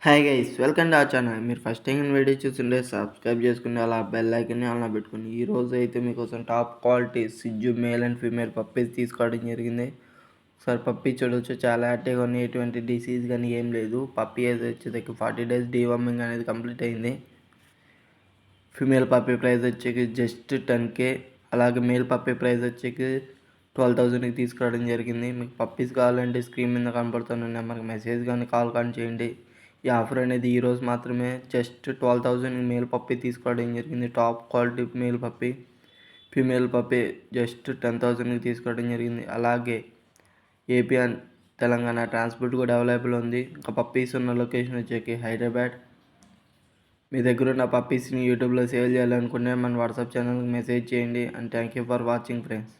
Hi guys, welcome to our channel. మీరు first time video చూస్తుంటే subscribe చేసుకుని అలా బెల్ ఐకన్ని ఆన్లో పెట్టుకుని ఈరోజు అయితే మీకోసం టాప్ క్వాలిటీ సిజ్జు మేల్ అండ్ ఫీమేల్ పప్పీస్ తీసుకోవడం జరిగింది. ఒకసారి పప్పీ చూడవచ్చు, చాలా యాక్టివ్గా ఉన్నాయి. ఎటువంటి డిసీజ్ కానీ ఏం లేదు. పప్పీ ఏజ్ వచ్చేసరికి 40 days డీవార్మింగ్ అనేది కంప్లీట్ అయింది. ఫీమేల్ పప్పీ ప్రైస్ వచ్చేకి జస్ట్ 10K, అలాగే మేల్ పప్పీ ప్రైస్ వచ్చేకి 12,000కి తీసుకురావడం జరిగింది. మీకు పప్పీస్ కావాలంటే స్క్రీన్ మీద కనపడుతున్న నెంబర్కి మెసేజ్ కానీ కాల్ కానీ చేయండి. ఈ ఆఫర్ అనేది ఈరోజు మాత్రమే. జస్ట్ 12,000 మేల్ పప్పీ తీసుకోవడం జరిగింది. Top quality male puppy. Female puppy just 10,000కి తీసుకోవడం జరిగింది. అలాగే ఏపీ అండ్ తెలంగాణ ట్రాన్స్పోర్ట్ కూడా అవైలబుల్ ఉంది. ఇంకా పప్పీస్ ఉన్న లొకేషన్ వచ్చేకి హైదరాబాద్. మీ దగ్గర ఉన్న పప్పీస్ని యూట్యూబ్లో సేల్ చేయాలనుకుంటే మన వాట్సాప్ ఛానల్కి మెసేజ్ చేయండి. And thank you for watching friends.